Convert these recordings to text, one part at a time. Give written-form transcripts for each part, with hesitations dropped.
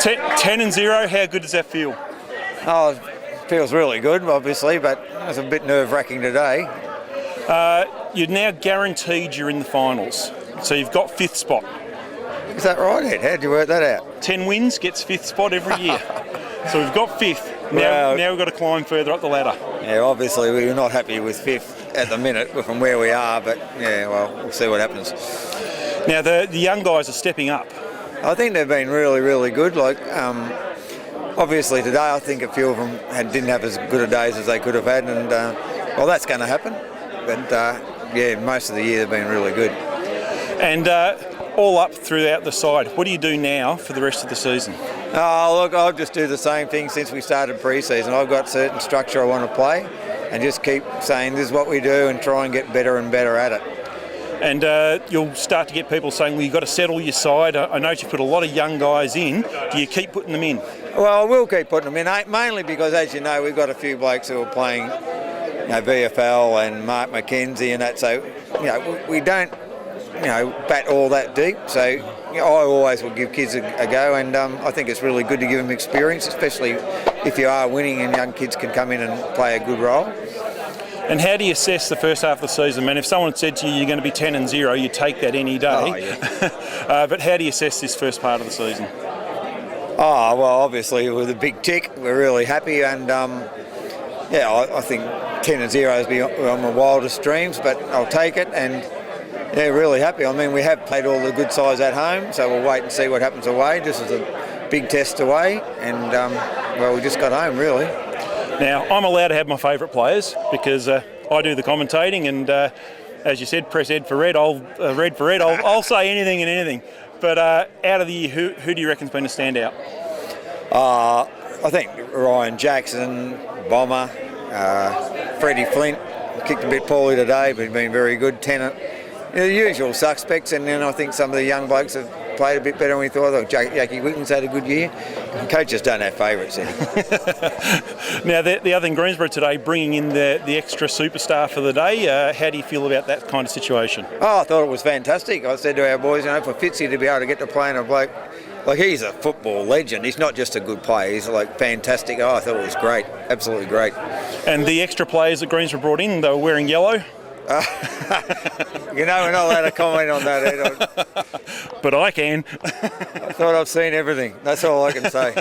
10-0, how good does that feel? Oh, it feels really good, obviously, but it was a bit nerve-wracking today. You're now guaranteed you're in the finals, so you've got 5th spot. Is that right, Ed? How'd you work that out? 10 wins gets 5th spot every year. So we've got 5th. Now we've got to climb further up the ladder. Yeah, obviously we're not happy with 5th at the minute from where we are, but yeah, well, we'll see what happens. Now the young guys are stepping up. I think they've been really, really good. Like, obviously today I think a few of them didn't have as good a days as they could have had, and well, that's going to happen. But yeah, most of the year they've been really good. And all up throughout the side, what do you do now for the rest of the season? Oh, look, I'll just do the same thing since we started pre-season. I've got certain structure I want to play, and just keep saying this is what we do and try and get better and better at it. And you'll start to get people saying, well, you've got to settle your side. I know you put a lot of young guys in. Do you keep putting them in? Well, I will keep putting them in, mainly because, as you know, we've got a few blokes who are playing VFL and Mark McKenzie and that. So, we don't, bat all that deep. So I always will give kids a go, and I think it's really good to give them experience, especially if you are winning and young kids can come in and play a good role. And how do you assess the first half of the season? I mean, if someone said to you you're going to be 10-0, you take that any day. Oh, yeah. But how do you assess this first part of the season? Oh, well, obviously with a big tick, we're really happy, and I think 10-0 is beyond my wildest dreams, but I'll take it, and yeah, really happy. I mean, we have played all the good sides at home, so we'll wait and see what happens away. This is a big test away, and well, we just got home, really. Now, I'm allowed to have my favourite players because I do the commentating, and as you said, press Ed for Red. I'll say anything and anything. But out of the year, who do you reckon's been a standout? I think Ryan Jackson, Bomber, Freddie Flint. Kicked a bit poorly today, but he's been very good. Tennant. The usual suspects, and then I think some of the young blokes have played a bit better than we thought. I thought Jackie Whitten's had a good year. Coaches don't have favourites. Now, the other in Greensborough today, bringing in the extra superstar for the day. How do you feel about that kind of situation? Oh, I thought it was fantastic. I said to our boys, for Fitzy to be able to get to play in a bloke, like, he's a football legend. He's not just a good player. He's like fantastic. Oh, I thought it was great. Absolutely great. And the extra players that Greensborough brought in, they were wearing yellow? We're not allowed to comment on that, Ed. But I can. I thought I've seen everything. That's all I can say.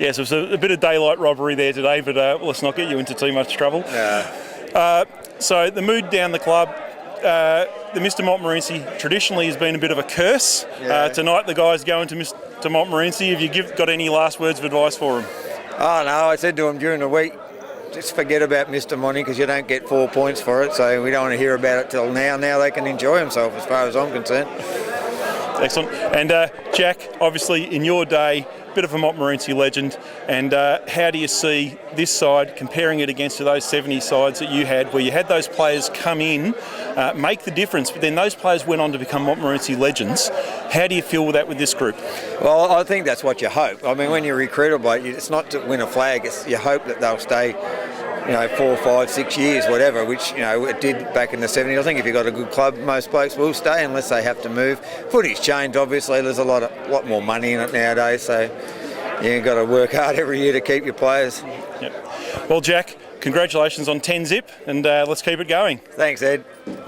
Yes, it was a bit of daylight robbery there today, but let's not get you into too much trouble. So the mood down the club, the Mr Montmorency traditionally has been a bit of a curse. Yeah. Tonight the guys going to Mr Montmorency. Have you got any last words of advice for them? Oh no, I said to them during the week, just forget about Mr Monty because you don't get 4 points for it, so we don't want to hear about it till now. Now they can enjoy themselves as far as I'm concerned. Excellent. And Jack, obviously in your day, bit of a Montmorency legend, and how do you see this side comparing it against those 70 sides that you had, where you had those players come in, make the difference, but then those players went on to become Montmorency legends? How do you feel with that with this group? Well, I think that's what you hope. I mean, when you recruit a bloke, it's not to win a flag, it's you hope that they'll stay 4, 5, 6 years, whatever, which, it did back in the 70s. I think if you've got a good club, most blokes will stay unless they have to move. Footy's changed, obviously. There's a lot more money in it nowadays, so you've got to work hard every year to keep your players. Yep. Well, Jack, congratulations on 10-zip, and let's keep it going. Thanks, Ed.